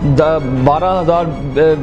12,000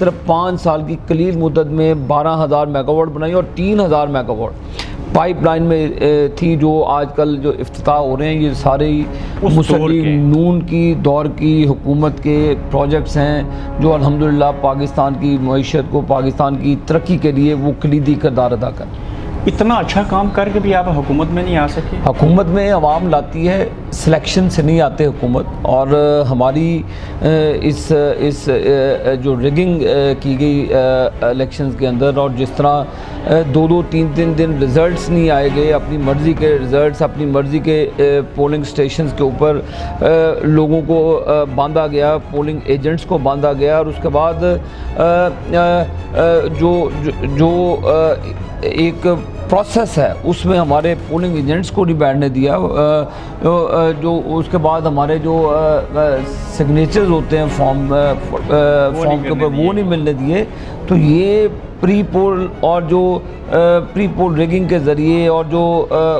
صرف 5 سال کی قلیل مدت میں 12,000 میگا واٹ بنائی اور 3,000 میگا واٹ پائپ لائن میں تھی. جو آج کل جو افتتاح ہو رہے ہیں یہ سارے ہی مسلم نون کی دور کی حکومت کے پروجیکٹس ہیں جو الحمدللہ پاکستان کی معیشت کو، پاکستان کی ترقی کے لیے وہ کلیدی کردار ادا کریں. اتنا اچھا کام کر کے بھی آپ حکومت میں نہیں آ سکے؟ حکومت میں عوام لاتی ہے، سلیکشن سے نہیں آتے حکومت. اور ہماری اس جو ریگنگ کی گئی الیکشنز کے اندر، اور جس طرح 2-3 دن ریزلٹس نہیں آئے گئے، اپنی مرضی کے ریزلٹس، اپنی مرضی کے پولنگ سٹیشنز کے اوپر لوگوں کو باندھا گیا، پولنگ ایجنٹس کو باندھا گیا، اور اس کے بعد جو ایک پروسیس ہے اس میں ہمارے پولنگ ایجنٹس کو نہیں بیٹھنے دیا. جو اس کے بعد ہمارے جو سگنیچرز ہوتے ہیں فارم کے اوپر وہ نہیں ملنے دیے. تو یہ پری پول اور جو پری پول ریگنگ کے ذریعے اور جو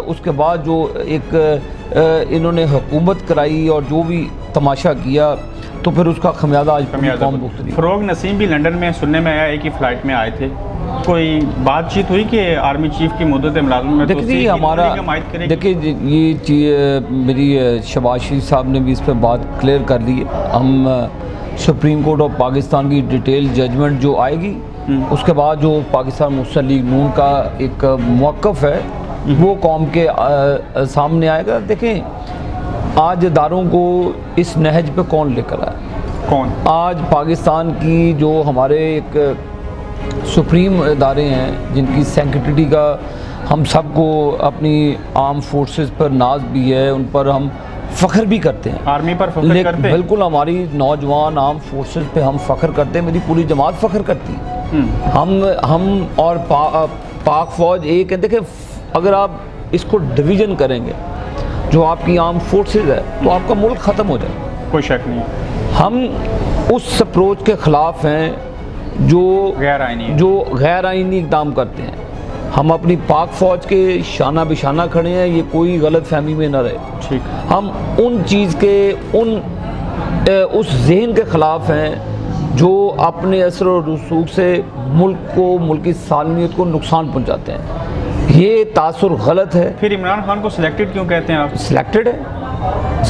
اس کے بعد جو ایک انہوں نے حکومت کرائی اور جو بھی تماشا کیا، تو پھر اس کا خمیازہ آج قوم بھگت. فروغ نسیم بھی لنڈن میں سننے میں آیا ایک ہی فلائٹ میں آئے تھے. کوئی بات چیت ہوئی کہ آرمی چیف کی مدت ملازمت میں دیکھیے ہمارا دیکھیے یہ چیز میری شہباز شریف صاحب نے بھی اس پہ بات کلیئر کر لی ہے. ہم سپریم کورٹ آف پاکستان کی ڈیٹیل ججمنٹ جو آئے گی اس کے بعد جو پاکستان مسلم لیگ نون کا ایک موقف ہے وہ قوم کے سامنے آئے گا. دیکھیں آج اداروں کو اس نہج پہ کون لے کر آئے؟ کون؟ آج پاکستان کی جو ہمارے ایک سپریم ادارے ہیں جن کی سینکٹریٹی کا ہم سب کو اپنی آرم فورسز پر ناز بھی ہے، ان پر ہم فخر بھی کرتے ہیں. آرمی پر فخر کرتے ہیں؟ بالکل، ہماری نوجوان آرم فورسز پہ ہم فخر کرتے ہیں، میری پوری جماعت فخر کرتی ہے. ہم اور پاک فوج ایک ہے. دیکھیں اگر آپ اس کو ڈویژن کریں گے جو آپ کی آرم فورسز ہے تو آپ کا ملک ختم ہو جائے. کوئی شک نہیں. ہم اس اپروچ کے خلاف ہیں جو غیر آئینی اقدام کرتے ہیں. ہم اپنی پاک فوج کے شانہ بشانہ کھڑے ہیں، یہ کوئی غلط فہمی میں نہ رہے. ہم ان چیز کے اس ذہن کے خلاف ہیں جو اپنے اثر و رسوخ سے ملک کو، ملک کی سالمیت کو نقصان پہنچاتے ہیں. یہ تاثر غلط ہے. پھر عمران خان کو سلیکٹڈ کیوں کہتے ہیں آپ؟ سلیکٹڈ ہے،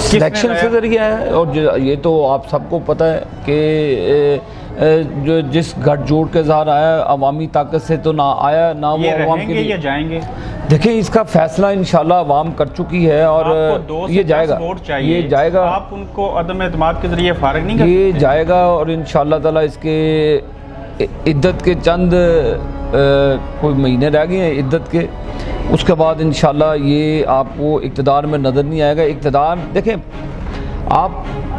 سلیکشن سے ذریعہ ہے. اور یہ تو آپ سب کو پتہ ہے کہ جو جس گٹھ جوڑ کے ظاہر آیا عوامی طاقت سے تو نہ آیا، نہ وہ عوام کے لیے جائیں گے. دیکھیں اس کا فیصلہ انشاءاللہ عوام کر چکی ہے اور یہ جائے گا. یہ جائے گا. آپ ان کو عدم اعتماد کے ذریعے فارغ نہیں کرتے؟ یہ جائے گا اور انشاءاللہ تعالی اس کے عدت کے چند کوئی مہینے رہ گئے ہیں عدت کے، اس کے بعد انشاءاللہ یہ آپ کو اقتدار میں نظر نہیں آئے گا. اقتدار دیکھیں، آپ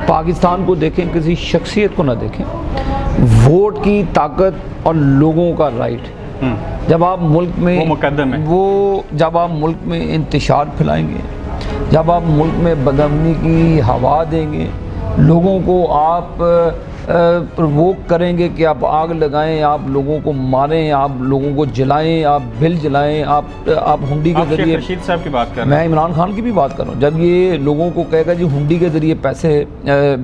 پاکستان کو دیکھیں، کسی شخصیت کو نہ دیکھیں. ووٹ کی طاقت اور لوگوں کا رائٹ جب آپ ملک میں وہ مقدم ہے. جب آپ ملک میں انتشار پھیلائیں گے، جب آپ ملک میں بدامنی کی ہوا دیں گے، لوگوں کو آپ پرووک کریں گے کہ آپ آگ لگائیں، آپ لوگوں کو ماریں، آپ لوگوں کو جلائیں، آپ بل جلائیں، آپ ہنڈی کے ذریعے. رشید صاحب کی بات کر رہے ہیں، میں عمران خان کی بھی بات کر رہا ہوں. جب یہ لوگوں کو کہے گا جی ہنڈی کے ذریعے پیسے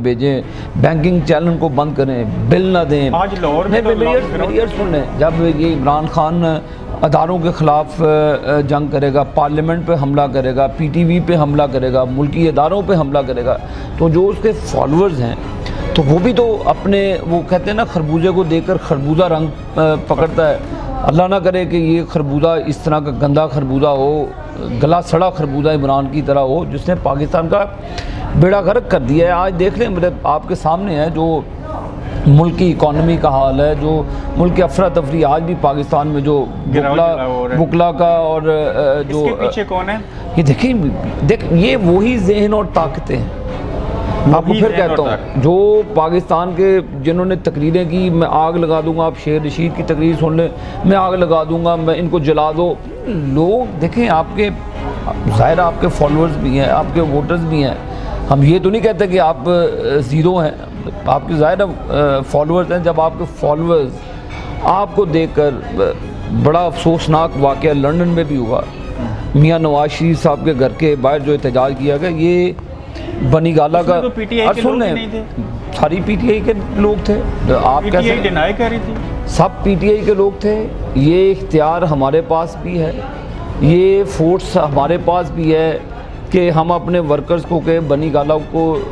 بھیجیں، بینکنگ چینل کو بند کریں، بل نہ دیں. آج لاہور میں سن لیں، جب یہ عمران خان اداروں کے خلاف جنگ کرے گا، پارلیمنٹ پہ حملہ کرے گا، پی ٹی وی پہ حملہ کرے گا، ملکی اداروں پہ حملہ کرے گا، تو جو اس کے فالوورز ہیں تو وہ بھی تو اپنے وہ کہتے ہیں نا خربوزے کو دیکھ کر خربوزہ رنگ پکڑتا ہے. اللہ نہ کرے کہ یہ خربوزہ اس طرح کا گندا خربوزہ ہو، گلا سڑا خربوزہ عمران کی طرح ہو جس نے پاکستان کا بیڑا غرق کر دیا ہے. آج دیکھ لیں میرے آپ کے سامنے ہے جو ملک کی اکانومی کا حال ہے، جو ملک کی افراتفری آج بھی پاکستان میں جو بکلا کا اور جو اس کے پیچھے کون ہے یہ دیکھ یہ وہی ذہن اور طاقتیں ہیں. آپ کو پھر کہتا ہوں جو پاکستان کے جنہوں نے تقریریں کی میں آگ لگا دوں گا، آپ شیر رشید کی تقریر سن لیں، میں آگ لگا دوں گا، میں ان کو جلا دو. لوگ دیکھیں آپ کے ظاہر آپ کے فالوورز بھی ہیں، آپ کے ووٹرز بھی ہیں. ہم یہ تو نہیں کہتے کہ آپ زیرو ہیں، آپ کے ظاہر فالوورز ہیں. جب آپ کے فالوورز آپ کو دیکھ کر بڑا افسوسناک واقعہ لندن میں بھی ہوا، میاں نواز شریف صاحب کے گھر کے باہر جو احتجاج کیا گیا، یہ بنی گالا کا. سن لیں ساری پی ٹی آئی کے لوگ تھے. آپ پی ٹی کیسے آئی ڈینائی کر رہی تھی؟ سب پی ٹی آئی کے لوگ تھے. یہ اختیار ہمارے پاس بھی ہے, یہ فورس ہمارے پاس بھی ہے کہ ہم اپنے ورکرز کو کہ بنی گالہ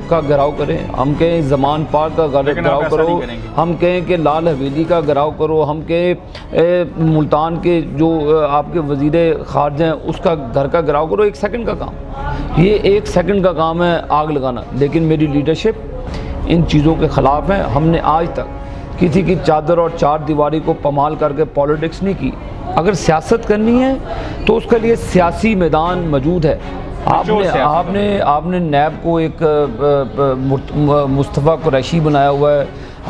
کا گھراؤ کریں, ہم کہیں زمان پاک کا گھراؤ کرو, ہم کہیں کہ لال حویلی کا گھراؤ کرو, ہم کہیں ملتان کے جو آپ کے وزیر خارجہ ہیں اس کا گھر کا گھراؤ کرو. 1 سیکنڈ کا کام, یہ 1 سیکنڈ کا کام ہے آگ لگانا. لیکن میری لیڈرشپ ان چیزوں کے خلاف ہے. ہم نے آج تک کسی کی چادر اور چار دیواری کو پامال کر کے پالیٹکس نہیں کی. اگر سیاست کرنی ہے تو اس کے لیے سیاسی میدان موجود ہے. آپ نے نیب کو ایک مصطفیٰ قریشی بنایا ہوا ہے.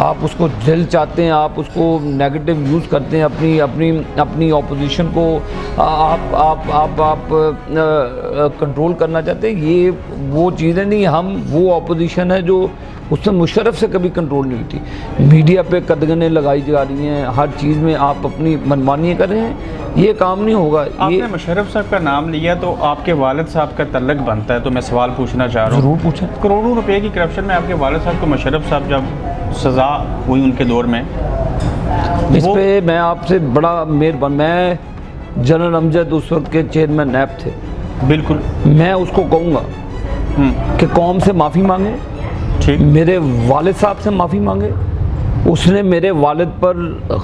آپ اس کو دل چاہتے ہیں, آپ اس کو نیگیٹو یوز کرتے ہیں اپنی اپوزیشن کو آپ کنٹرول کرنا چاہتے ہیں. یہ وہ چیزیں نہیں. ہم وہ اپوزیشن ہے جو اس سے مشرف سے کبھی کنٹرول نہیں ہوتی. میڈیا پہ قدغنیں لگائی جا رہی ہیں, ہر چیز میں آپ اپنی منمانیاں کر رہے ہیں. یہ کام نہیں ہوگا. آپ نے مشرف صاحب کا نام لیا تو آپ کے والد صاحب کا تعلق بنتا ہے, تو میں سوال پوچھنا چاہ رہا ہوں. ضرور پوچھیں. کروڑوں روپے کی کرپشن میں آپ کے والد صاحب کو مشرف صاحب جب سزا ہوئی ان کے دور میں, اس پہ میں آپ سے بڑا مہربان, میں جنرل امجد اس وقت کے چیئرمین نیب تھے. بالکل میں اس کو کہوں گا کہ قوم سے معافی مانگے, ٹھیک, میرے والد صاحب سے معافی مانگے. اس نے میرے والد پر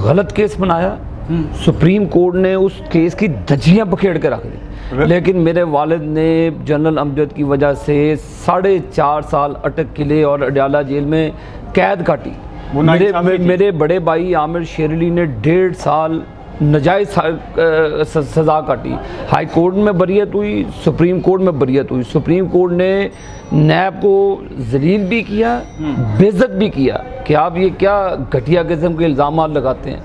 غلط کیس بنایا, سپریم کورٹ نے اس کیس کی دھجیاں بکھیڑ کے رکھ دی, لیکن میرے والد نے جنرل امجد کی وجہ سے 4.5 سال اٹک قلعے اور اڈیالہ جیل میں قید کاٹی. میرے بڑے بھائی عامر شیر علی نے 1.5 سال نجائز سزا کاٹی. ہائی کورٹ میں بریت ہوئی, سپریم کورٹ میں بریت ہوئی. سپریم کورٹ نے نیب کو ذلیل بھی کیا, بے عزت بھی کیا کہ آپ یہ کیا گھٹیا قسم کے الزامات لگاتے ہیں,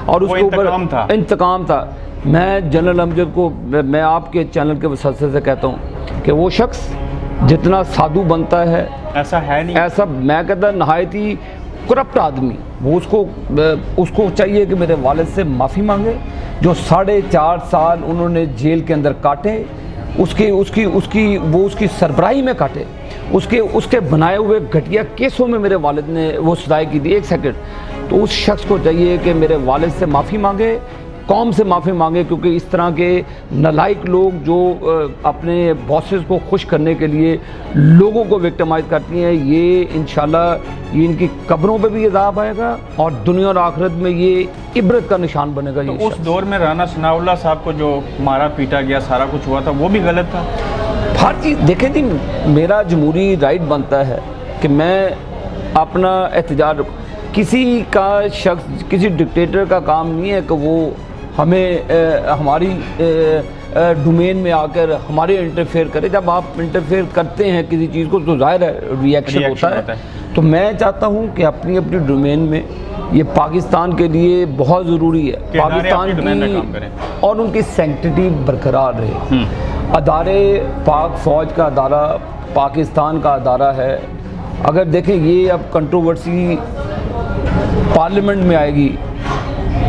اور اس کے اوپر انتقام تھا. میں جنرل امجد کو, میں آپ کے چینل کے وسیلے سے کہتا ہوں کہ وہ شخص جتنا سادھو بنتا ہے ایسا ہے نہیں, ایسا میں کہتا نہایت ہی کرپٹ آدمی. وہ اس کو چاہیے کہ میرے والد سے معافی مانگے. جو 4.5 سال انہوں نے جیل کے اندر کاٹے, اس کی سربراہی میں کاٹے, اس کے بنائے ہوئے گھٹیا کیسوں میں میرے والد نے وہ سزائیں کی تھی. 1 سیکنڈ, تو اس شخص کو چاہیے کہ میرے والد سے معافی مانگے, قوم سے معافی مانگے, کیونکہ اس طرح کے نالائق لوگ جو اپنے باسز کو خوش کرنے کے لیے لوگوں کو وکٹمائز کرتی ہیں, یہ انشاءاللہ یہ ان کی قبروں پہ بھی عذاب آئے گا اور دنیا اور آخرت میں یہ عبرت کا نشان بنے گا. تو اس دور میں رانا ثناء اللہ صاحب کو جو مارا پیٹا گیا, سارا کچھ ہوا تھا, وہ بھی غلط تھا. ہر چیز دیکھیں جی, میرا جمہوری رائٹ بنتا ہے کہ میں اپنا احتجاج, کسی کا شخص, کسی ڈکٹیٹر کا کام نہیں ہے کہ وہ ہمیں ہماری ڈومین میں آ کر ہمارے انٹرفیئر کرے. جب آپ انٹرفیئر کرتے ہیں کسی چیز کو تو ظاہر ہے ریئیکشن ہوتا ہے. تو میں چاہتا ہوں کہ اپنی ڈومین میں, یہ پاکستان کے لیے بہت ضروری ہے, پاکستان کی اور ان کی سینکٹیٹی برقرار رہے. ادارے پاک فوج کا ادارہ پاکستان کا ادارہ ہے. اگر دیکھیں یہ اب کنٹروورسی پارلیمنٹ میں آئے گی,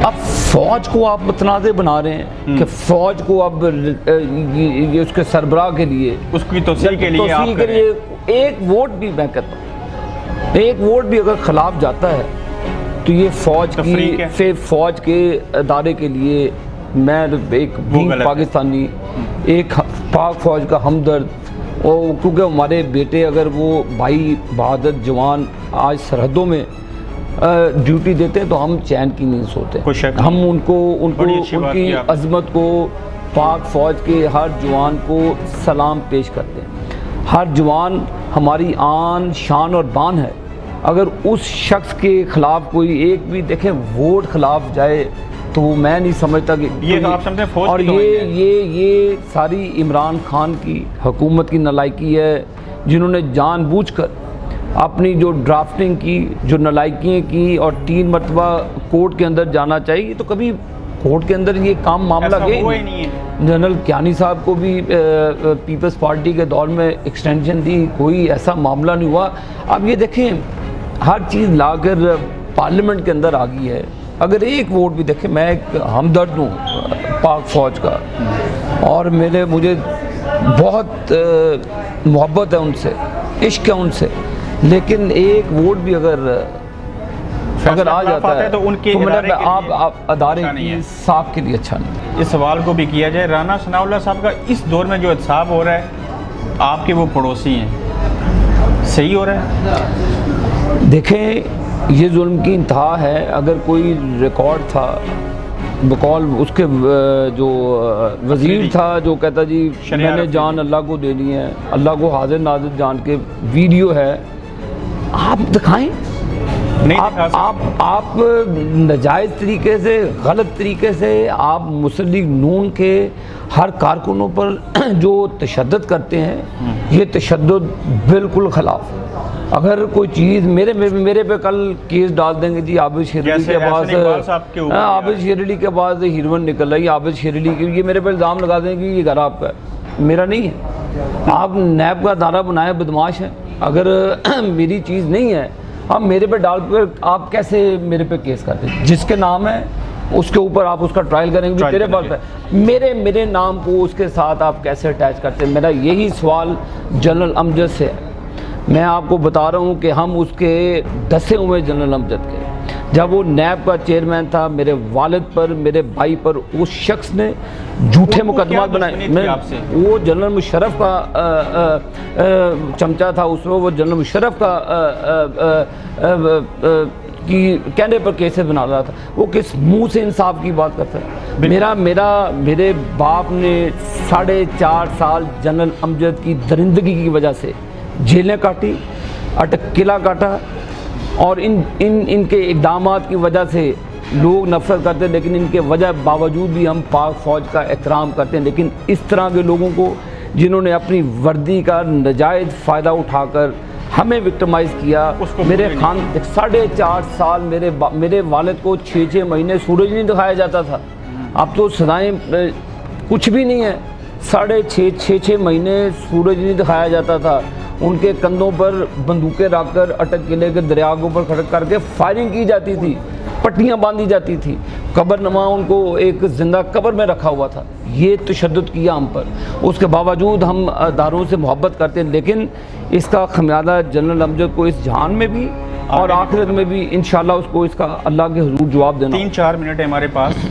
اب فوج کو آپ متنازع بنا رہے ہیں کہ فوج کو اب یہ اس کے سربراہ کے لیے, اس کی توسیع کے لیے ایک ووٹ بھی, میں کہتا ہوں ایک ووٹ بھی اگر خلاف جاتا ہے تو یہ فوج کے ادارے کے لیے, میں ایک پاکستانی, ایک پاک فوج کا ہمدرد, کیونکہ ہمارے بیٹے اگر وہ بھائی بہادر جوان آج سرحدوں میں ڈیوٹی دیتے ہیں تو ہم چین کی نہیں سوتے. ہم ان کی عظمت کو, پاک فوج کے ہر جوان کو سلام پیش کرتے ہیں. ہر جوان ہماری آن شان اور بان ہے. اگر اس شخص کے خلاف کوئی ایک بھی دیکھیں ووٹ خلاف جائے تو وہ میں نہیں سمجھتا کہ اور یہ ساری عمران خان کی حکومت کی نالائکی ہے, جنہوں نے جان بوجھ کر اپنی جو ڈرافٹنگ کی, جو نالائکیاں کی, اور 3 مرتبہ کورٹ کے اندر جانا چاہیے, تو کبھی کورٹ کے اندر یہ کام معاملہ گئے نہیں ہے. جنرل کیانی صاحب کو بھی پیپلز پارٹی کے دور میں ایکسٹینشن دی, کوئی ایسا معاملہ نہیں ہوا. اب یہ دیکھیں ہر چیز لا کر پارلیمنٹ کے اندر آ گئی ہے. اگر ایک ووٹ بھی دیکھیں, میں ایک ہمدرد ہوں پاک فوج کا, اور مجھے بہت محبت ہے ان سے, عشق ہے ان سے, لیکن ایک ووٹ بھی اگر آ جاتا ہے تو ان کے تو ادارے کے آپ لیے ادارے اچھا نہیں کی ہے، ساکھ کے لیے اچھا نہیں۔ اس سوال کو بھی کیا جائے، رانا ثناء اللہ صاحب کا اس دور میں جو احتساب ہو رہا ہے، آپ کے وہ پڑوسی ہیں، صحیح ہو رہا ہے؟ دیکھیں یہ ظلم کی انتہا ہے۔ اگر کوئی ریکارڈ تھا بقول اس کے جو وزیر تھا جو کہتا جی میں نے جان اللہ کو دینی ہے، اللہ کو حاضر ناظر جان کے ویڈیو ہے، آپ دکھائیں۔ آپ ناجائز طریقے سے، غلط طریقے سے آپ مسلم لیگ نون کے ہر کارکنوں پر جو تشدد کرتے ہیں، یہ تشدد بالکل خلاف۔ اگر کوئی چیز میرے پہ کل کیس ڈال دیں گے جی عابد شیرلی کے بعد، عابد شیرلی کے بعد ہیروئن نکل رہی ہے، عابد شیرلی کے، یہ میرے پہ الزام لگا دیں گے یہ گھر آپ کا ہے، میرا نہیں ہے۔ آپ نیب کا ادارہ بنائے، بدماش ہیں۔ اگر میری چیز نہیں ہے، آپ میرے پہ ڈال کر آپ کیسے میرے پہ کیس کرتے ہیں؟ جس کے نام ہے اس کے اوپر آپ اس کا ٹرائل کریں گے، تیرے پاس ہے، میرے نام کو اس کے ساتھ آپ کیسے اٹیچ کرتے ہیں؟ میرا یہی سوال جنرل امجد سے ہے۔ میں آپ کو بتا رہا ہوں کہ ہم اس کے دسے ہوئے جنرل امجد کے، جب وہ نیب کا چیئرمین تھا، میرے والد پر، میرے بھائی پر اس شخص نے جھوٹے مقدمات بنائے۔ وہ جنرل مشرف کا چمچہ تھا اس میں، وہ جنرل مشرف کا کی کہنے پر کیسز بنا رہا تھا۔ وہ کس منہ سے انصاف کی بات کرتا ہے؟ میرے باپ نے 4.5 سال جنرل امجد کی درندگی کی وجہ سے جیلیں کاٹی، قلعہ کاٹا، اور ان کے اقدامات کی وجہ سے لوگ نفرت کرتے ہیں، لیکن ان کے وجہ باوجود بھی ہم پاک فوج کا احترام کرتے ہیں۔ لیکن اس طرح کے لوگوں کو جنہوں نے اپنی وردی کا ناجائز فائدہ اٹھا کر ہمیں وکٹمائز کیا، میرے 4.5 سال میرے والد کو 6 مہینے سورج نہیں دکھایا جاتا تھا۔ اب تو سزائیں کچھ بھی نہیں ہے، 6.5 مہینے سورج نہیں دکھایا جاتا تھا۔ ان کے کندھوں پر بندوقیں رکھ کر اٹک قلعے کے دریا کے اوپر کھڑا کر کے فائرنگ کی جاتی تھی، پٹیاں باندھی جاتی تھی، قبر نما ان کو ایک زندہ قبر میں رکھا ہوا تھا۔ یہ تشدد کیا ہم پر، اس کے باوجود ہم اداروں سے محبت کرتے ہیں، لیکن اس کا خمیازہ جنرل امجد کو اس جہان میں بھی اور آخرت میں بھی انشاءاللہ اس کو اس کا اللہ کے حضور جواب دینا۔ 3-4 منٹ ہے ہمارے پاس۔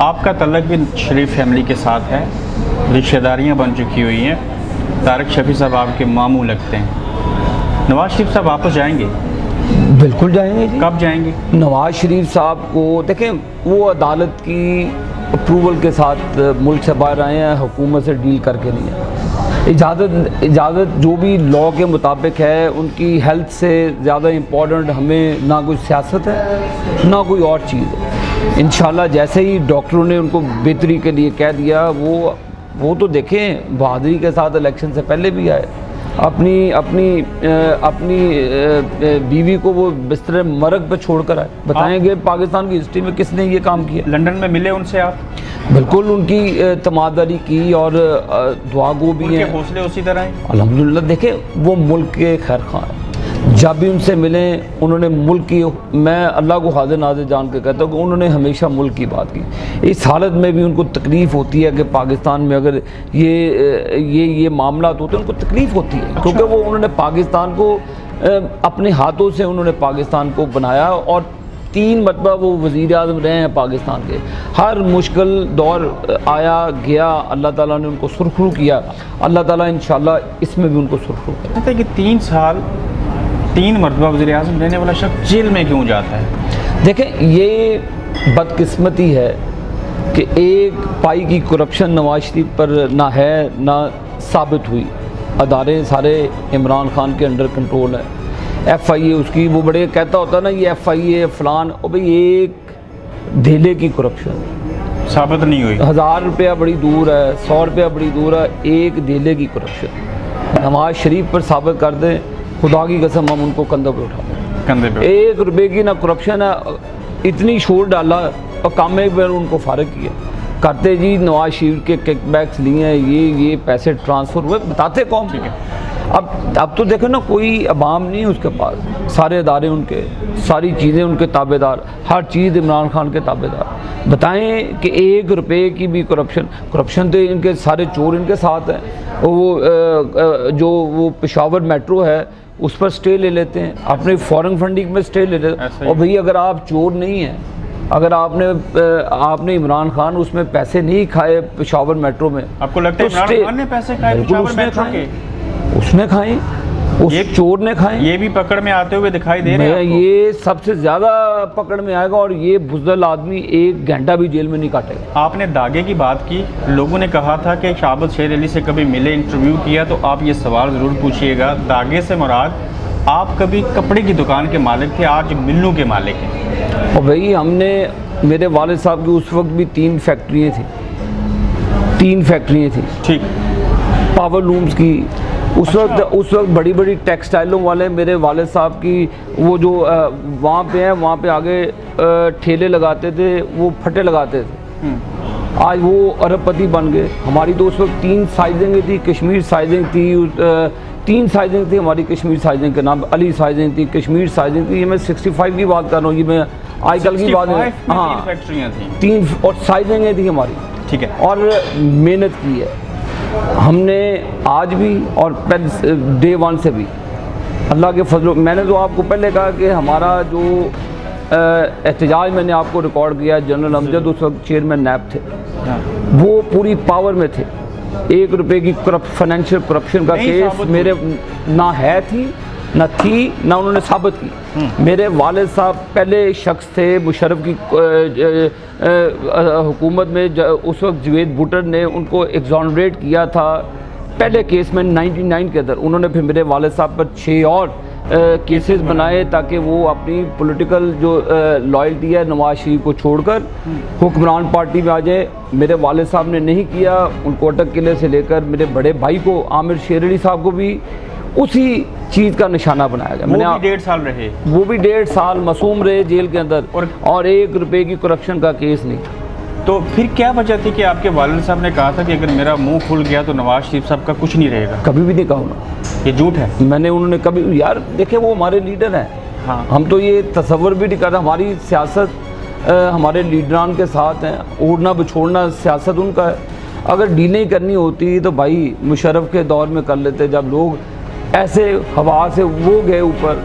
آپ کا تعلق بھی شریف فیملی کے ساتھ ہے، رشتہ داریاں بن چکی ہوئی ہیں، طارق شفیع صاحب آپ کے ماموں لگتے ہیں، نواز شریف صاحب واپس جائیں گے؟ بالکل جائیں گے جی۔ کب جائیں گے؟ نواز شریف صاحب کو دیکھیں، وہ عدالت کی اپروول کے ساتھ ملک سے باہر آئے ہیں، حکومت سے ڈیل کر کے نہیں ہے۔ اجازت جو بھی لاء کے مطابق ہے، ان کی ہیلتھ سے زیادہ امپورٹنٹ ہمیں نہ کوئی سیاست ہے نہ کوئی اور چیز ہے۔ انشاءاللہ جیسے ہی ڈاکٹروں نے ان کو بہتری کے لیے کہہ دیا، وہ تو دیکھیں بہادری کے ساتھ الیکشن سے پہلے بھی آئے، اپنی بیوی کو وہ بستر مرگ پہ چھوڑ کر آئے۔ بتائیں گے پاکستان کی ہسٹری میں کس نے یہ کام کیا؟ لندن میں ملے ان سے آپ؟ بالکل ان کی تماداری کی اور دعا گو بھی ہیں، حوصلے اسی طرح ہیں الحمدللہ۔ دیکھیں وہ ملک کے خیر خواہ ہیں، جب بھی ان سے ملیں انہوں نے ملک کی، میں اللہ کو حاضر ناظر جان کے کہتا ہوں کہ انہوں نے ہمیشہ ملک کی بات کی۔ اس حالت میں بھی ان کو تکلیف ہوتی ہے کہ پاکستان میں اگر یہ معاملات ہوتے ہیں ان کو تکلیف ہوتی ہے، کیونکہ وہ انہوں نے پاکستان کو اپنے ہاتھوں سے انہوں نے پاکستان کو بنایا، اور 3 مرتبہ وہ وزیر اعظم رہے ہیں پاکستان کے۔ ہر مشکل دور آیا گیا، اللہ تعالیٰ نے ان کو سرخرو کیا، اللہ تعالیٰ انشاءاللہ اس میں بھی ان کو سرخرو کرے۔ کہتے ہیں کہ 3 سال 3 مرتبہ وزیر اعظم رہنے والا شخص جیل میں کیوں جاتا ہے؟ دیکھیں یہ بدقسمتی ہے کہ ایک پائی کی کرپشن نواز شریف پر نہ ہے نہ ثابت ہوئی، ادارے سارے عمران خان کے انڈر کنٹرول ہے، ایف آئی اے اس کی، وہ بڑے کہتا ہوتا ہے نا یہ ایف آئی اے فلان، اور بھئی ایک دھیلے کی کرپشن ثابت نہیں ہوئی، 1000 روپیہ بڑی دور ہے، 100 روپیہ بڑی دور ہے، ایک دھیلے کی کرپشن نواز شریف پر ثابت کر دیں، خدا کی قسم ہم ان کو کندھے پہ اٹھا دیں۔ 1 روپے کی نہ کرپشن ہے، اتنی شور ڈالا اور کام میں ان کو فارغ کیا، کرتے جی نواز شریف کے کک بیکس لیے ہیں، یہ پیسے ٹرانسفر ہوئے، بتاتے قوم۔ اب تو دیکھو نا کوئی عوام نہیں اس کے پاس، سارے ادارے ان کے، ساری چیزیں ان کے تابع دار، ہر چیز عمران خان کے تابع دار۔ بتائیں کہ 1 روپے کی بھی کرپشن تو ان کے سارے چور ان کے ساتھ ہیں۔ وہ پشاور میٹرو ہے، اس پر سٹے لے لیتے ہیں, اپنی فارن فنڈنگ میں سٹے لے لیتے ہیں. اور بھئی اگر آپ چور نہیں ہیں, اگر آپ نے عمران خان اس میں پیسے نہیں کھائے پشاور میٹرو میں, آپ کو لگتا ہے عمران خان نے پیسے کھائے پشاور میٹرو کے؟ اس نے کھائیں, اس چور نے کھائیں. یہ بھی پکڑ میں آتے ہوئے دکھائی دے رہے ہیں. یہ سب سے زیادہ پکڑ میں آئے گا, اور یہ بزدل آدمی 1 گھنٹہ بھی جیل میں نہیں کاٹے گا. آپ نے داغے کی بات کی, لوگوں نے کہا تھا کہ شہابت شیر علی سے کبھی ملے, انٹرویو کیا, تو آپ یہ سوال ضرور پوچھئے گا. داغے سے مراد آپ کبھی کپڑے کی دکان کے مالک تھے, آج ملوں کے مالک ہیں. اور بھئی ہم نے, میرے والد صاحب کی اس وقت بھی 3 فیکٹریاں تھیں. ٹھیک, پاور لومز کی. اس وقت بڑی بڑی ٹیکسٹائلوں والے میرے والد صاحب کی, وہ جو وہاں پہ ہیں, وہاں پہ آگے ٹھیلے لگاتے تھے, وہ پھٹے لگاتے تھے. آج وہ ارب پتی بن گئے. ہماری تو اس وقت 3 سائزنگ تھی, کشمیر سائزنگ تھی, 3 سائزنگ تھی ہماری. کشمیر سائزنگ کا نام علی سائزنگ تھی, کشمیر سائزنگ تھی. یہ میں 65 کی بات کر رہا ہوں, یہ میں آج کل کی بات ہے. ہاں 3 اور سائزنگیں تھی ہماری. ٹھیک ہے, اور محنت کی ہے ہم نے آج بھی, اور ڈے 1 سے بھی اللہ کے فضل. میں نے تو آپ کو پہلے کہا کہ ہمارا جو احتجاج میں نے آپ کو ریکارڈ کیا, جنرل امجد اس وقت چیئرمین نیب تھے, وہ پوری پاور میں تھے. 1 روپے کی فائنینشیل کرپشن کا کیس میرے نہ ہے تھی, نہ تھی, نہ انہوں نے ثابت کی. میرے والد صاحب پہلے شخص تھے مشرف کی حکومت میں. اس وقت جوید بھٹر نے ان کو ایگزونریٹ کیا تھا پہلے کیس میں 99 کے اندر. انہوں نے پھر میرے والد صاحب پر 6 اور کیسز بنائے تاکہ وہ اپنی پولیٹیکل جو لائلٹی ہے نواز شریف کو چھوڑ کر حکمران پارٹی میں آ جائے. میرے والد صاحب نے نہیں کیا. ان کو اٹک قلعے سے لے کر میرے بڑے بھائی کو عامر شیر علی صاحب کو بھی اسی چیز کا نشانہ بنایا گیا. وہ بھی 1.5 سال رہے, وہ بھی 1.5 سال معصوم رہے جیل کے اندر, اور 1 روپے کی کرپشن کا کیس نہیں. تو پھر کیا وجہ تھی کہ آپ کے والد صاحب نے کہا تھا کہ اگر میرا منہ کھل گیا تو نواز شریف صاحب کا کچھ نہیں رہے گا؟ کبھی بھی نہیں کہا نا, یہ جھوٹ ہے. انہوں نے کبھی, یار دیکھیں وہ ہمارے لیڈر ہیں. ہاں, ہم تو یہ تصور بھی نہیں کرتے. ہماری سیاست ہمارے لیڈران کے ساتھ ہیں, اوڑھنا بچھوڑنا سیاست ان کا ہے. اگر ڈیلیں کرنی ہوتی تو بھائی مشرف کے دور میں کر لیتے, جب لوگ ایسے ہوا سے وہ گئے اوپر,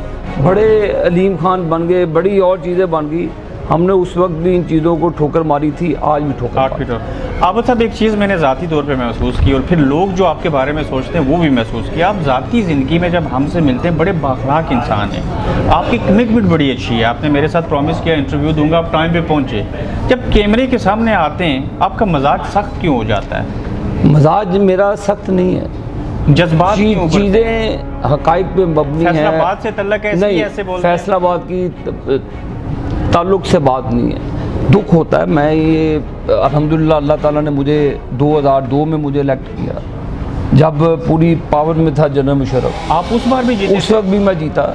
بڑے علیم خان بن گئے, بڑی اور چیزیں بن گئی. ہم نے اس وقت بھی ان چیزوں کو ٹھوکر ماری تھی, آج بھی ٹھوکر ماری. عابد صاحب ایک چیز میں نے ذاتی طور پہ محسوس کی, اور پھر لوگ جو آپ کے بارے میں سوچتے ہیں وہ بھی محسوس کیا. آپ ذاتی زندگی میں جب ہم سے ملتے ہیں بڑے بااخلاق انسان ہیں, آپ کی کمٹمنٹ بڑی اچھی ہے. آپ نے میرے ساتھ پرومس کیا انٹرویو دوں گا, آپ ٹائم پہ پہنچے. جب کیمرے کے سامنے آتے ہیں آپ کا مزاج سخت کیوں ہو جاتا ہے؟ مزاج میرا سخت نہیں ہے, جذبات چیزیں حقائق پہ مبنی ہیں. فیصل آباد سے تعلق ہے, ایسے بولتے ہیں. فیصل آباد کی تعلق سے بات نہیں ہے. دکھ ہوتا ہے. میں یہ الحمدللہ اللہ تعالیٰ نے مجھے 2002 میں مجھے الیکٹ کیا, جب پوری پاور میں تھا جنرل مشرف. آپ اس بار بھی جیتے؟ اس وقت بھی میں جیتا.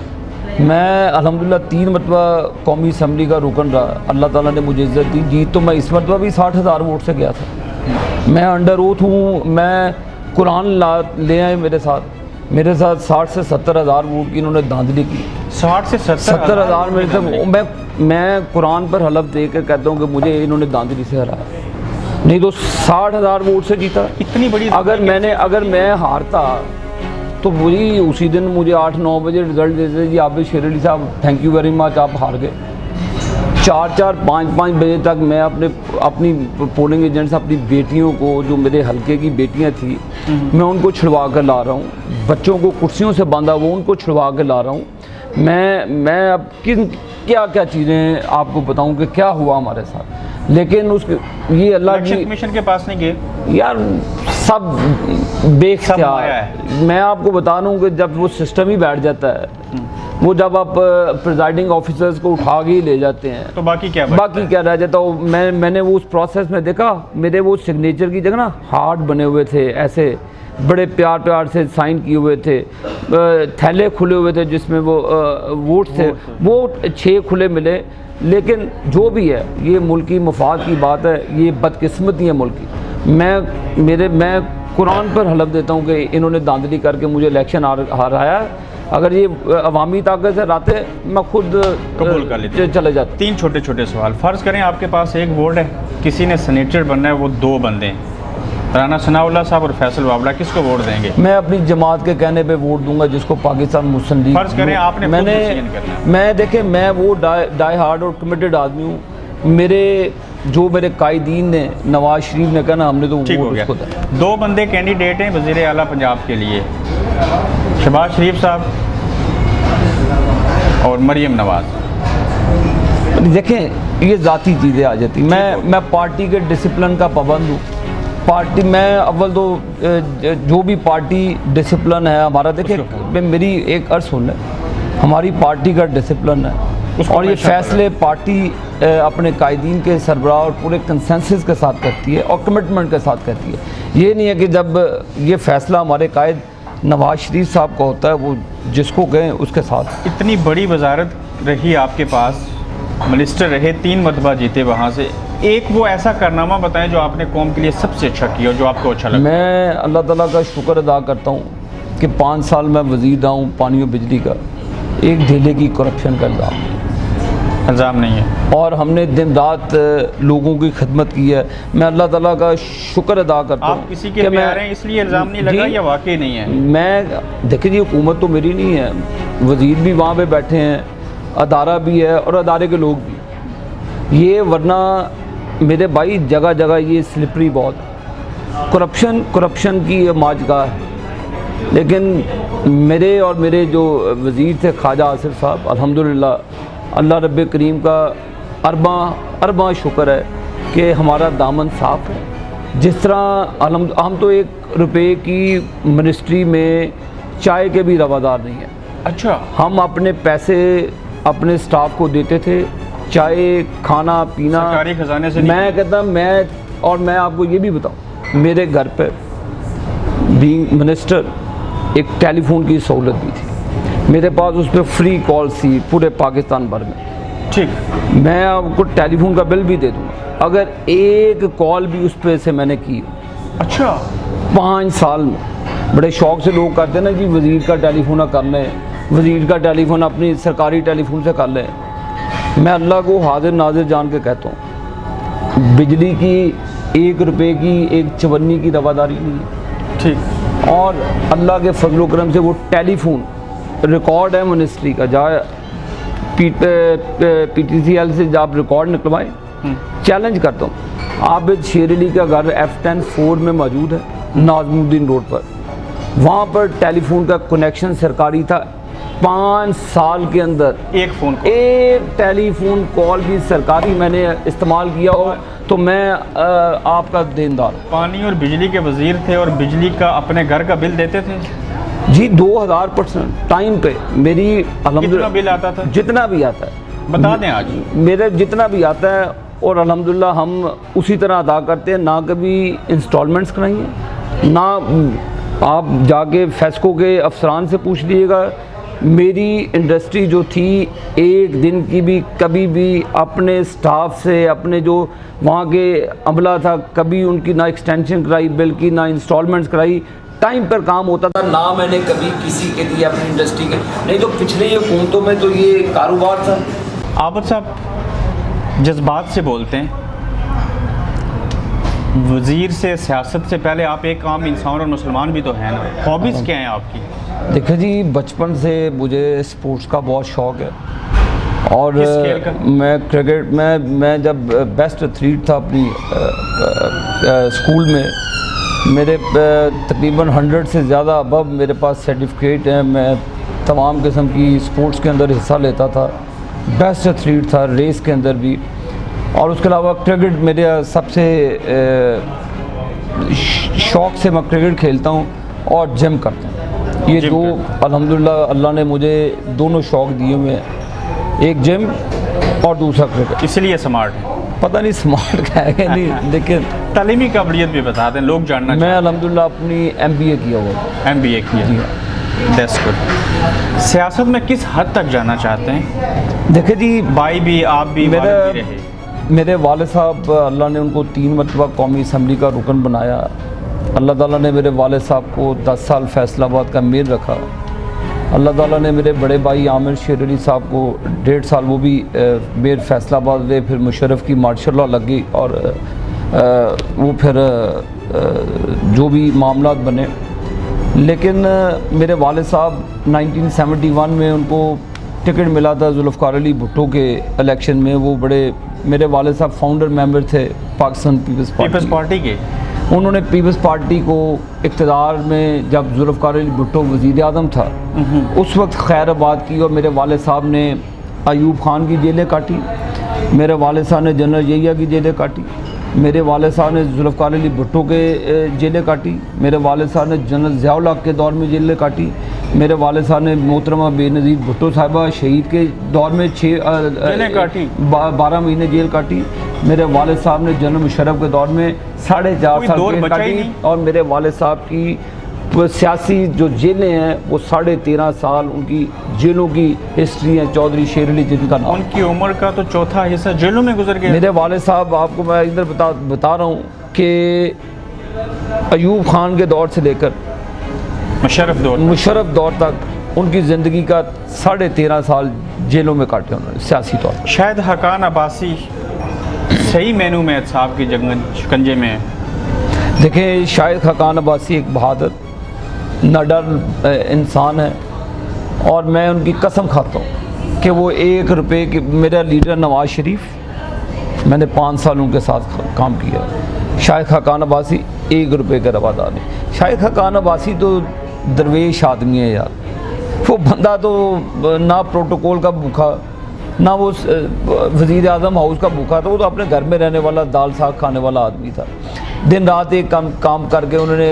میں الحمدللہ 3 مرتبہ قومی اسمبلی کا رکن رہا. اللہ تعالیٰ نے مجھے عزت دی. جیت تو میں اس مرتبہ بھی 60,000 ووٹ سے گیا تھا. میں انڈر اوتھ ہوں. میں قرآن لے آئے میرے ساتھ 60 سے 70 ہزار ووٹ کی انہوں نے دھاندلی کی. 60 سے 70 ہزار میرے سے. میں قرآن پر حلف دے کر کہتا ہوں کہ مجھے انہوں نے دھاندلی سے ہرایا, نہیں تو 60,000 ووٹ سے جیتا. اتنی بڑی اگر میں ہارتا تو وہی اسی دن مجھے 8-9 بجے رزلٹ دیتے, جی عابد شیر علی صاحب تھینک یو ویری مچ, آپ ہار گئے. 4-5 بجے تک میں اپنی پولنگ ایجنٹس, اپنی بیٹیوں کو, جو میرے حلقے کی بیٹیاں تھیں, میں ان کو چھڑوا کر لا رہا ہوں. بچوں کو کرسیوں سے باندھا وہ ان کو چھڑوا کے لا رہا ہوں. میں اب کیا چیزیں آپ کو بتاؤں کہ کیا ہوا ہمارے ساتھ. لیکن یہ اللہ کی کمیشن کے پاس نہیں گئے یار, سب بے اختیار. میں آپ کو بتا دوں کہ جب وہ سسٹم ہی بیٹھ جاتا ہے, وہ جب آپ پریزائڈنگ آفیسرز کو اٹھا کے ہی لے جاتے ہیں تو باقی کیا رہ جاتا. میں نے وہ اس پروسیس میں دیکھا, میرے وہ سگنیچر کی جگہ نا ہارٹ بنے ہوئے تھے, ایسے بڑے پیار سے سائن کیے ہوئے تھے, تھیلے کھلے ہوئے تھے جس میں وہ ووٹ تھے, وہ 6 کھلے ملے. لیکن جو بھی ہے یہ ملکی مفاد کی بات ہے, یہ بدقسمتی ہے ملک کی. میں قرآن پر حلف دیتا ہوں کہ انہوں نے دھاندلی کر کے مجھے الیکشن ہرایا. اگر یہ عوامی طاقت سے راتے میں خود قبول کر لیتے چلے جاتے. 3 چھوٹے سوال. فرض کریں آپ کے پاس 1 ووٹ ہے, کسی نے سینیٹر بننا ہے, وہ 2 بندے ہیں, رانا ثناءاللہ صاحب اور فیصل واوڑہ کس کو ووٹ دیں گے؟ میں اپنی جماعت کے کہنے پہ ووٹ دوں گا جس کو پاکستان مسلم لیگ. فرض کریں آپ نے خود ڈیسیژن کرنا ہے. میں دیکھیں میں وہ ڈائی ہارڈ اور کمیٹڈ آدمی ہوں. میرے قائدین نے نواز شریف نے کہا نا ہم نے تو ٹھیک ہو ووٹ گیا. اس کو دیا. 2 بندے کینڈیڈیٹ ہیں وزیر اعلیٰ پنجاب کے لیے، شہباز شریف صاحب اور مریم نواز. دیکھیں یہ ذاتی چیزیں آ جاتی. میں پارٹی کے ڈسپلن کا پابند ہوں. پارٹی میں اول تو جو بھی پارٹی ڈسپلن ہے ہمارا، دیکھیں میری ایک عرض سن لیں، ہماری پارٹی کا ڈسپلن ہے اور یہ فیصلے پارٹی اپنے قائدین کے سربراہ اور پورے کنسنسس کے ساتھ کرتی ہے اور کمٹمنٹ کے ساتھ کرتی ہے. یہ نہیں ہے کہ جب یہ فیصلہ ہمارے قائد نواز شریف صاحب کا ہوتا ہے وہ جس کو کہیں اس کے ساتھ. اتنی بڑی وزارت رہی آپ کے پاس، منسٹر رہے، 3 مرتبہ جیتے وہاں سے، ایک وہ ایسا کارنامہ بتائیں جو آپ نے قوم کے لیے سب سے اچھا کیا اور جو آپ کو اچھا لگا. میں اللہ تعالیٰ کا شکر ادا کرتا ہوں کہ 5 سال میں وزیر رہا ہوں پانی و بجلی کا. ایک ڈھیلے کی کرپشن کا الزام نہیں ہے اور ہم نے دن رات لوگوں کی خدمت کی ہے. میں اللہ تعالیٰ کا شکر ادا کرتا ہوں. آپ کسی کے پیار ہیں اس لیے الزام نہیں لگا یا واقعی نہیں ہے؟ میں دیکھیں جی حکومت تو میری نہیں ہے، وزیر بھی وہاں پہ بیٹھے ہیں، ادارہ بھی ہے اور ادارے کے لوگ بھی. یہ ورنہ میرے بھائی جگہ جگہ یہ سلپری بہت کرپشن کی یہ ماجگاہ ہے. لیکن میرے اور میرے جو وزیر تھے خواجہ آصف صاحب، الحمدللہ اللہ رب کریم کا ارباں شکر ہے کہ ہمارا دامن صاف ہے. جس طرح ہم تو 1 روپے کی منسٹری میں چائے کے بھی روادار نہیں ہیں. اچھا. ہم اپنے پیسے اپنے سٹاف کو دیتے تھے، چائے کھانا پینا سرکاری خزانے سے. میں کہتا میں آپ کو یہ بھی بتاؤں، میرے گھر پہ بینگ منسٹر ایک ٹیلی فون کی سہولت بھی تھی. میرے پاس اس پہ فری کال تھی پورے پاکستان بھر میں. ٹھیک. میں آپ کو ٹیلی فون کا بل بھی دے دوں اگر ایک کال بھی اس پہ سے میں نے کی. اچھا. 5 سال میں بڑے شوق سے لوگ کرتے ہیں نا جی وزیر کا ٹیلی فون کر لیں، وزیر کا ٹیلی فون اپنی سرکاری ٹیلی فون سے کر لیں. میں اللہ کو حاضر ناظر جان کے کہتا ہوں بجلی کی 1 روپے کی 1 چونی کی رواداری نہیں ہے. ٹھیک. اور اللہ کے فضل و کرم سے وہ ٹیلی فون ریکارڈ ہے منسٹری کا، جہاں پی ٹی سی ایل سے آپ ریکارڈ نکلوائیں. چیلنج کرتا ہوں، عابد شیر علی کا گھر F10 4 میں موجود ہے ناظم الدین روڈ پر. وہاں پر ٹیلی فون کا کنیکشن سرکاری تھا. 5 سال کے اندر ایک ٹیلی فون کال بھی سرکاری میں نے استعمال کیا ہو تو میں آپ کا دیندار ہوں. پانی اور بجلی کے وزیر تھے اور بجلی کا اپنے گھر کا بل دیتے تھے جی 2000% ٹائم پہ. میری کتنا بل آتا تھا؟ جتنا بھی آتا ہے بتا دیں آج. میرے جتنا بھی آتا ہے اور الحمدللہ ہم اسی طرح ادا کرتے ہیں. نہ کبھی انسٹالمنٹس کرائی ہیں، نہ آپ جا کے فیسکو کے افسران سے پوچھ لیجیے گا. میری انڈسٹری جو تھی ایک دن کی بھی کبھی بھی اپنے سٹاف سے، اپنے جو وہاں کے عملہ تھا، کبھی ان کی نہ ایکسٹینشن کرائی بل کی، نہ انسٹالمنٹس کرائی. ٹائم پر کام ہوتا تھا. نہ میں نے کبھی کسی کے لیے اپنی انڈسٹری کے، نہیں تو پچھلی حکومتوں میں تو یہ کاروبار تھا. عابد صاحب جذبات سے بولتے ہیں، وزیر سے سیاست سے پہلے آپ ایک عام انسان اور مسلمان بھی تو ہیں نا. ہابیز کیا ہیں آپ کی؟ دیکھیں جی بچپن سے مجھے سپورٹس کا بہت شوق ہے اور میں کرکٹ میں جب بیسٹ ایتھلیٹ تھا اپنی اسکول میں، میرے تقریباً 100 سے زیادہ ابو میرے پاس سرٹیفکیٹ ہیں. میں تمام قسم کی سپورٹس کے اندر حصہ لیتا تھا، بیسٹ ایتھلیٹ تھا ریس کے اندر بھی. اور اس کے علاوہ کرکٹ میرے سب سے شوق سے میں کرکٹ کھیلتا ہوں اور جم کرتا ہوں. یہ 2 الحمدللہ اللہ نے مجھے دونوں شوق دیے ہوئے ہیں، ایک جم اور دوسرا کرکٹ. اس لیے سمارٹ ہے. پتہ نہیں سمارٹ ہے کہ نہیں، لیکن تعلیمی قابلیت بھی بتا دیں لوگ جاننا چاہتے ہیں. میں الحمدللہ اپنی MBA کیا ہوا. MBA کیا. That's good. سیاست میں کس حد تک جانا چاہتے ہیں؟ دیکھیں جی بھائی بھی آپ بھی رہے. میرے والد صاحب اللہ نے ان کو 3 مرتبہ قومی اسمبلی کا رکن بنایا. اللہ تعالیٰ نے میرے والد صاحب کو 10 سال فیصل آباد کا میر رکھا. اللہ تعالیٰ نے میرے بڑے بھائی عامر شیر علی صاحب کو 1.5 سال وہ بھی میر فیصل آباد ہوئے. پھر مشرف کی ماشاء اللہ لگ گئی اور وہ پھر جو بھی معاملات بنے، لیکن میرے والد صاحب 1971 میں ان کو ٹکٹ ملا تھا ذوالفقار علی بھٹو کے الیکشن میں. وہ بڑے، میرے والد صاحب فاؤنڈر ممبر تھے پاکستان پیپلز پارٹی کے. انہوں نے پیپلز پارٹی کو اقتدار میں جب ذوالفقار علی بھٹو وزیر اعظم تھا اس وقت خیر آباد کی، اور میرے والد صاحب نے ایوب خان کی جیلیں کاٹی، میرے والد صاحب نے جنرل یحییٰ کی جیلیں کاٹی، میرے والد صاحب نے ذوالفقار علی بھٹو کے جیلیں کاٹی، میرے والد صاحب نے جنرل ضیاء الحق کے دور میں جیلیں کاٹی، میرے والد صاحب نے محترمہ بے نظیر بھٹو صاحبہ شہید کے دور میں 12 مہینے جیل کاٹی، میرے والد صاحب نے جنرل مشرف کے دور میں 4.5 سال جیل کاٹی، اور میرے والد صاحب کی سیاسی جو جیلیں ہیں وہ 13.5 سال ان کی جیلوں کی ہسٹری ہے. چودھری شیر علی جن کا نام، ان کی عمر کا تو چوتھا حصہ جیلوں میں گزر گیا. میرے والد صاحب، آپ کو میں ادھر بتا رہا ہوں کہ ایوب خان کے دور سے لے کر مشرف دور تک ان کی زندگی کا 13.5 سال جیلوں میں کاٹے انہوں نے سیاسی طور پر. شاید حقان عباسی صحیح مینو میں صاحب کی شکنجے میں. دیکھیں، شاہد حقان عباسی ایک بہادر نڈر انسان ہے، اور میں ان کی قسم کھاتا ہوں کہ وہ 1 روپے کی، میرا لیڈر نواز شریف، میں نے 5 سال ان کے ساتھ کام کیا. شاہد حقان عباسی 1 روپے کا روادار نہیں. شاہد حقان عباسی تو درویش آدمی ہے یار. وہ بندہ تو نہ پروٹوکول کا بھوکا، نہ وہ وزیر اعظم ہاؤس کا بھوکا تھا. وہ تو اپنے گھر میں رہنے والا، دال ساگ کھانے والا آدمی تھا. دن رات ایک کام کر کے انہوں نے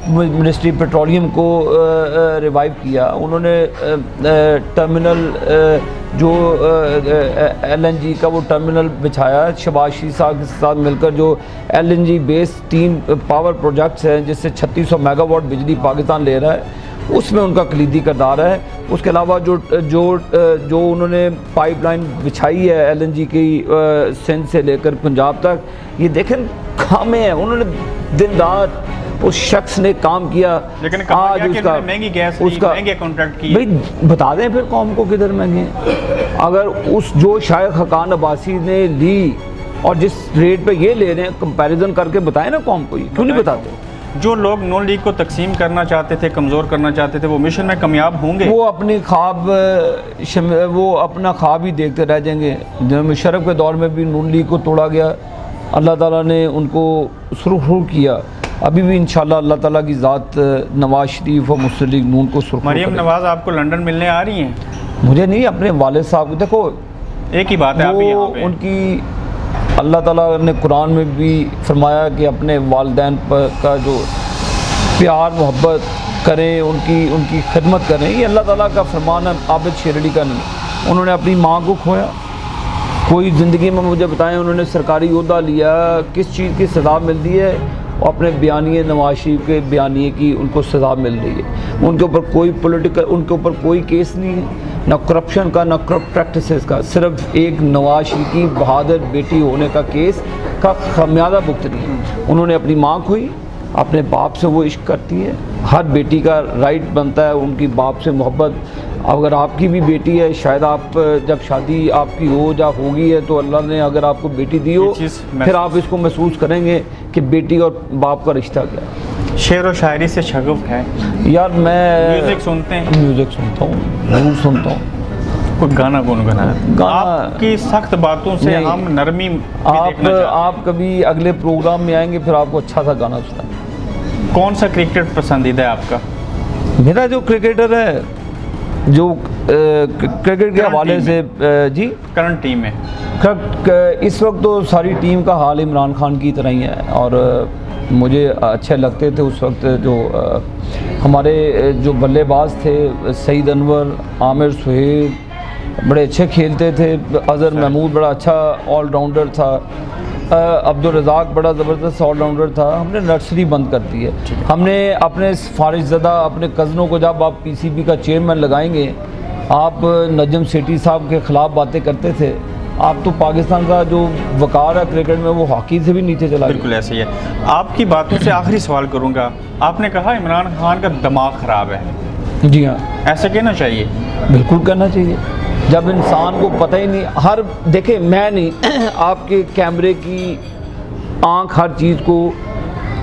منسٹری پیٹرولیم کو ریوائیو کیا. انہوں نے ٹرمینل جو LNG کا وہ ٹرمینل بچھایا شہباز شریف صاحب کے ساتھ مل کر. جو LNG بیس 3 پاور پروجیکٹس ہیں جس سے 3600 میگا واٹ بجلی پاکستان لے رہا ہے، اس میں ان کا کلیدی کردار ہے. اس کے علاوہ جو انہوں نے پائپ لائن بچھائی ہے LNG کی سندھ سے لے کر پنجاب تک، یہ دیکھیں کامیں ہیں. انہوں نے دن رات اس شخص نے کام کیا. لیکن آج اس کا مہنگی گیس لی، مہنگے کانٹریکٹ کی. بھائی بتا دیں پھر قوم کو کدھر مہنگے ہیں. اگر اس جو شاہد حقان عباسی نے لی اور جس ریٹ پہ یہ لے رہے ہیں، کمپیریزن کر کے بتائیں نا قوم کو. کیوں نہیں بتاتے؟ جو لوگ نون لیگ کو تقسیم کرنا چاہتے تھے، کمزور کرنا چاہتے تھے، وہ مشن میں کامیاب ہوں گے. وہ اپنی وہ اپنا خواب ہی دیکھتے رہ جائیں گے. جنرل مشرف کے دور میں بھی نون لیگ کو توڑا گیا، اللہ تعالیٰ نے ان کو سرخرو کیا. ابھی بھی انشاءاللہ اللہ تعالیٰ کی ذات نواز شریف اور مسلم لیگ نون کو سرخرو. مریم نواز آپ کو لنڈن ملنے آ رہی ہیں؟ مجھے نہیں، اپنے والد صاحب کو. دیکھو ایک ہی بات ہے، آپ یہاں پہ ان کی اللہ تعالیٰ نے قرآن میں بھی فرمایا کہ اپنے والدین پر کا جو پیار محبت کریں، ان کی خدمت کریں. یہ اللہ تعالیٰ کا فرمان ہے، عابد شیر علی کا نہیں. انہوں نے اپنی ماں کو کھویا. کوئی زندگی میں مجھے بتائیں انہوں نے سرکاری عہدہ لیا، کس چیز کی سزا ملتی ہے؟ اپنے بیانیے نواز شریف کے بیانیے کی ان کو سزا مل رہی ہے. ان کے اوپر کوئی پولیٹیکل، ان کے اوپر کوئی کیس نہیں ہے، نہ کرپشن کا نہ کرپٹ پریکٹسز کا. صرف ایک نواز شریف کی بہادر بیٹی ہونے کا کیس کا خمیازہ بھگتنی ہے. انہوں نے اپنی ماں کھوئی، اپنے باپ سے وہ عشق کرتی ہے. ہر بیٹی کا رائٹ بنتا ہے ان کی باپ سے محبت. اگر آپ کی بھی بیٹی ہے، شاید آپ جب شادی آپ کی ہو یا ہوگی ہے تو اللہ نے اگر آپ کو بیٹی دی ہو، پھر آپ اس کو محسوس کریں گے کہ بیٹی اور باپ کا رشتہ کیا. شعر و شاعری سے شغف ہے یار. میں میوزک سنتے ہیں؟ میوزک سنتا ہوں، ضرور سنتا ہوں. کوئی گانا گنگنایا؟ آپ کی سخت باتوں سے ہم نرمی آپ کبھی اگلے پروگرام میں آئیں گے پھر آپ کو اچھا سا گانا سنائیں. کون سا کرکٹ پسندیدہ ہے آپ کا؟ میرا جو کرکٹر ہے، جو کرکٹ کے حوالے سے، جی کرنٹ ٹیم میں اس وقت تو ساری ٹیم کا حال عمران خان کی طرح ہی ہے. اور مجھے اچھے لگتے تھے اس وقت جو ہمارے جو بلے باز تھے، سعید انور، عامر سہیل بڑے اچھے کھیلتے تھے. اظہر محمود بڑا اچھا آل راؤنڈر تھا. عبدالرزاق بڑا زبردست آل راؤنڈر تھا. ہم نے نرسری بند کر دی ہے. ہم نے اپنے فارغ زدہ اپنے کزنوں کو، جب آپ PCB کا چیئرمین لگائیں گے، آپ نجم سیٹھی صاحب کے خلاف باتیں کرتے تھے. آپ تو پاکستان کا جو وقار ہے کرکٹ میں وہ ہاکی سے بھی نیچے چلا گیا. بالکل ایسے ہی ہے. آپ کی باتوں سے آخری سوال کروں گا. آپ نے کہا عمران خان کا دماغ خراب ہے. جی ہاں، ایسا کہنا چاہیے؟ بالکل کرنا چاہیے. جب انسان کو پتہ ہی نہیں، دیکھیں میں نہیں، آپ کے کیمرے کی آنکھ ہر چیز کو